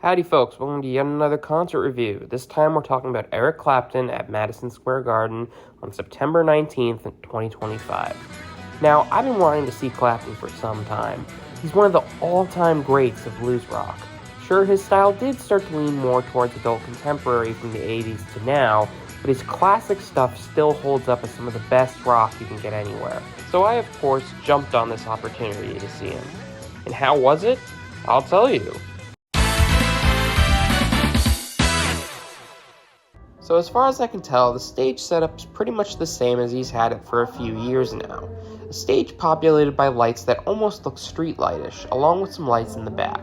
Howdy folks, welcome to yet another concert review. This time we're talking about Eric Clapton at Madison Square Garden on September 19th, 2025. Now, I've been wanting to see Clapton for some time. He's one of the all-time greats of blues rock. Sure, his style did start to lean more towards adult contemporary from the 80s to now, but his classic stuff still holds up as some of the best rock you can get anywhere. So I, of course, jumped on this opportunity to see him. And how was it? I'll tell you. So as far as I can tell, the stage setup's pretty much the same as he's had it for a few years now. A stage populated by lights that almost look street-lightish, along with some lights in the back.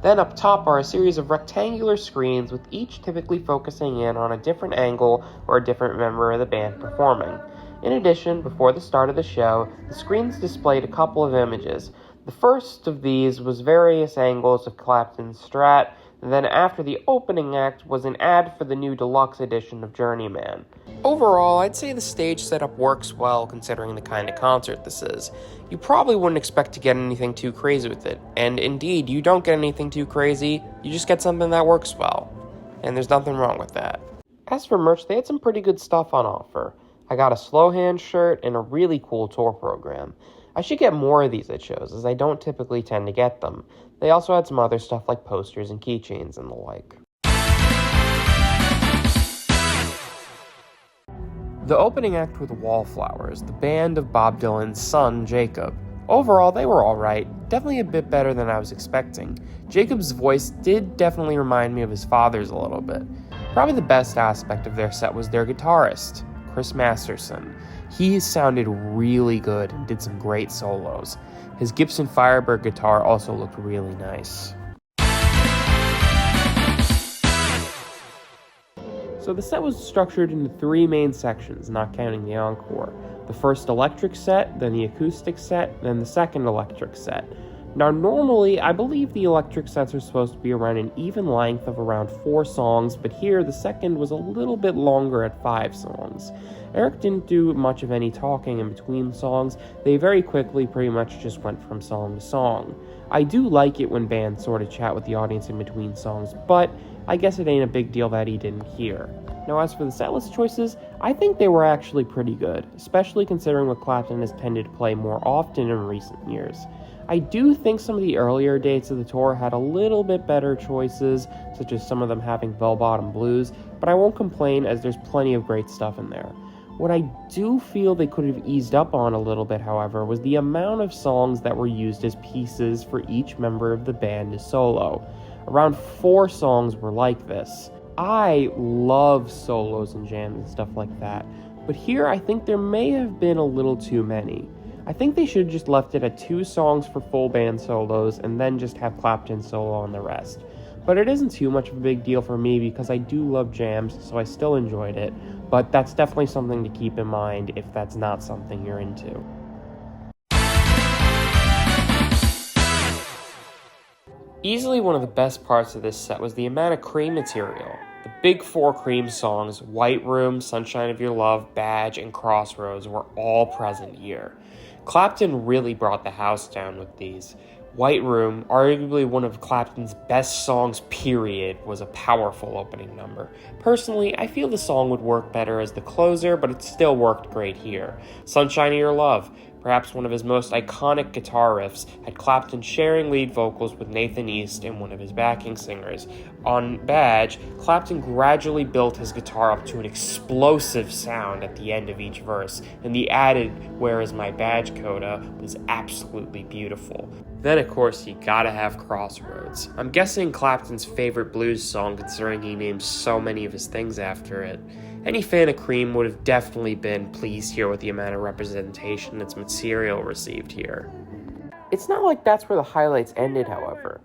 Then up top are a series of rectangular screens with each typically focusing in on a different angle or a different member of the band performing. In addition, before the start of the show, the screens displayed a couple of images. The first of these was various angles of Clapton's Strat, and then after the opening act was an ad for the new deluxe edition of Journeyman. Overall, I'd say the stage setup works well considering the kind of concert this is. You probably wouldn't expect to get anything too crazy with it, and indeed, you don't get anything too crazy, you just get something that works well. And there's nothing wrong with that. As for merch, they had some pretty good stuff on offer. I got a Slow Hand shirt and a really cool tour program. I should get more of these at shows, as I don't typically tend to get them. They also had some other stuff like posters and keychains and the like. The opening act with Wallflowers, the band of Bob Dylan's son, Jacob. Overall, they were alright, definitely a bit better than I was expecting. Jacob's voice did definitely remind me of his father's a little bit. Probably the best aspect of their set was their guitarist, Chris Masterson. He sounded really good and did some great solos. His Gibson Firebird guitar also looked really nice. So the set was structured into three main sections, not counting the encore. The first electric set, then the acoustic set, then the second electric set. Now normally, I believe the electric sets are supposed to be around an even length of around 4 songs, but here the second was a little bit longer at 5 songs. Eric didn't do much of any talking in between songs. They very quickly pretty much just went from song to song. I do like it when bands sort of chat with the audience in between songs, but I guess it ain't a big deal that he didn't hear. Now as for the setlist choices, I think they were actually pretty good, especially considering what Clapton has tended to play more often in recent years. I do think some of the earlier dates of the tour had a little bit better choices, such as some of them having bell-bottom blues, but I won't complain as there's plenty of great stuff in there. What I do feel they could have eased up on a little bit, however, was the amount of songs that were used as pieces for each member of the band to solo. Around 4 songs were like this. I love solos and jams and stuff like that, but here I think there may have been a little too many. I think they should have just left it at 2 songs for full band solos and then just have Clapton solo on the rest. But it isn't too much of a big deal for me because I do love jams, so I still enjoyed it, but that's definitely something to keep in mind if that's not something you're into. Easily one of the best parts of this set was the amount of Cream material. The big 4 Cream songs, White Room, Sunshine of Your Love, Badge, and Crossroads were all present here. Clapton really brought the house down with these. White Room, arguably one of Clapton's best songs period, was a powerful opening number. Personally, I feel the song would work better as the closer, but it still worked great here. Sunshine of Your Love, perhaps one of his most iconic guitar riffs, had Clapton sharing lead vocals with Nathan East and one of his backing singers. On Badge, Clapton gradually built his guitar up to an explosive sound at the end of each verse, and the added "Where Is My Badge" coda was absolutely beautiful. Then, of course, you gotta have Crossroads. I'm guessing Clapton's favorite blues song, considering he names so many of his things after it. Any fan of Cream would have definitely been pleased here with the amount of representation its material received here. It's not like that's where the highlights ended, however.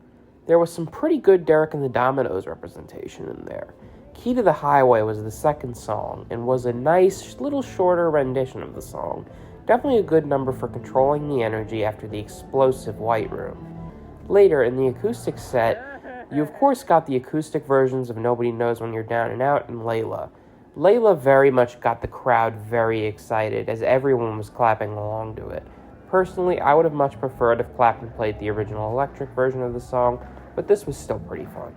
There was some pretty good Derek and the Dominoes representation in there. Key to the Highway was the second song, and was a nice, little shorter rendition of the song. Definitely a good number for controlling the energy after the explosive White Room. Later, in the acoustic set, you of course got the acoustic versions of Nobody Knows When You're Down and Out and Layla. Layla very much got the crowd very excited, as everyone was clapping along to it. Personally, I would have much preferred if Clapton played the original electric version of the song, but this was still pretty fun.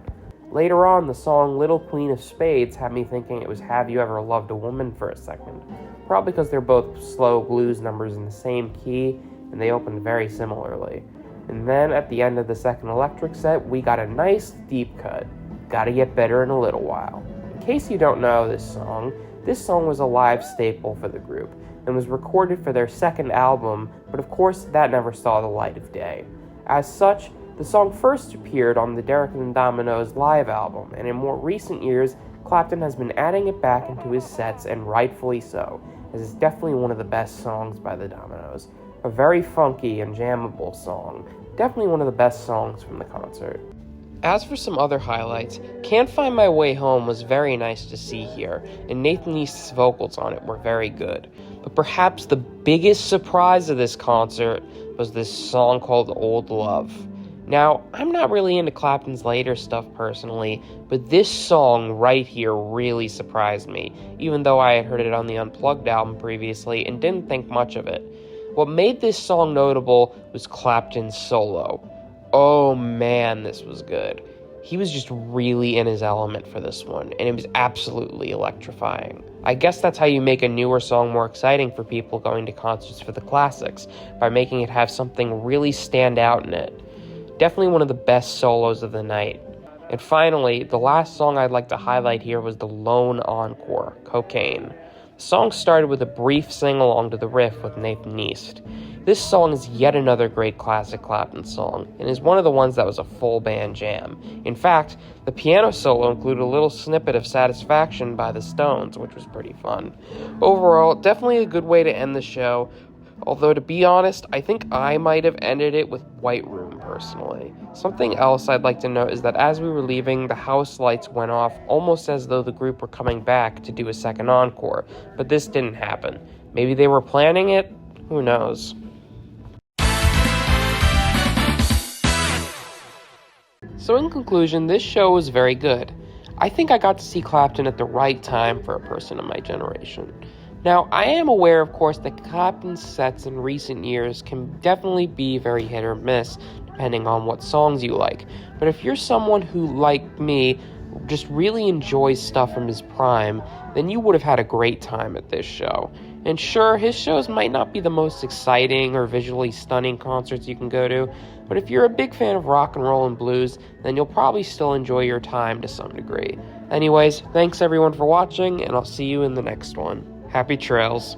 Later on, the song Little Queen of Spades had me thinking it was Have You Ever Loved a Woman for a second, probably because they're both slow blues numbers in the same key, and they opened very similarly. And then at the end of the second electric set, we got a nice deep cut, Gotta Get Better in a Little While. In case you don't know this song was a live staple for the group, and was recorded for their second album, but of course that never saw the light of day. As such, the song first appeared on the Derek and the Dominoes live album, and in more recent years, Clapton has been adding it back into his sets, and rightfully so, as it's definitely one of the best songs by the Dominoes. A very funky and jammable song, definitely one of the best songs from the concert. As for some other highlights, Can't Find My Way Home was very nice to see here, and Nathan East's vocals on it were very good. But perhaps the biggest surprise of this concert was this song called Old Love. Now, I'm not really into Clapton's later stuff personally, but this song right here really surprised me, even though I had heard it on the Unplugged album previously and didn't think much of it. What made this song notable was Clapton's solo. Oh man, this was good. He was just really in his element for this one, and it was absolutely electrifying. I guess that's how you make a newer song more exciting for people going to concerts for the classics, by making it have something really stand out in it. Definitely one of the best solos of the night. And finally, the last song I'd like to highlight here was the lone encore, Cocaine. The song started with a brief sing-along to the riff with Nathan East. This song is yet another great classic Clapton song, and is one of the ones that was a full band jam. In fact, the piano solo included a little snippet of Satisfaction by the Stones, which was pretty fun. Overall, definitely a good way to end the show. Although, to be honest, I think I might have ended it with White Room, personally. Something else I'd like to note is that as we were leaving, the house lights went off, almost as though the group were coming back to do a second encore, but this didn't happen. Maybe they were planning it? Who knows? So in conclusion, this show was very good. I think I got to see Clapton at the right time for a person of my generation. Now, I am aware, of course, that Clapton's sets in recent years can definitely be very hit or miss, depending on what songs you like. But if you're someone who, like me, just really enjoys stuff from his prime, then you would have had a great time at this show. And sure, his shows might not be the most exciting or visually stunning concerts you can go to, but if you're a big fan of rock and roll and blues, then you'll probably still enjoy your time to some degree. Anyways, thanks everyone for watching, and I'll see you in the next one. Happy trails.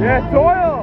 Yeah, it's oil!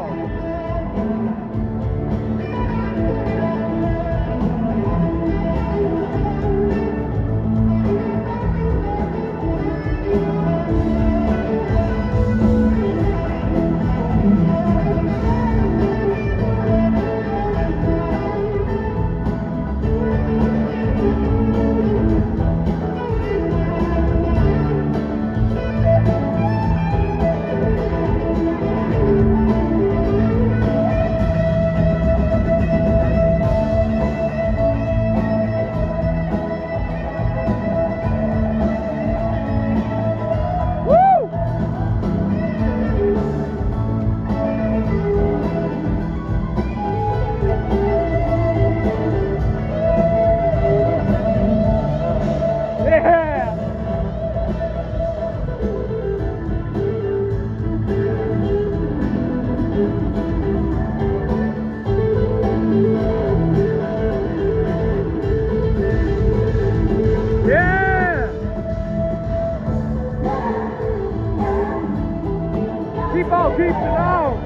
Keep it on!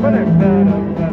But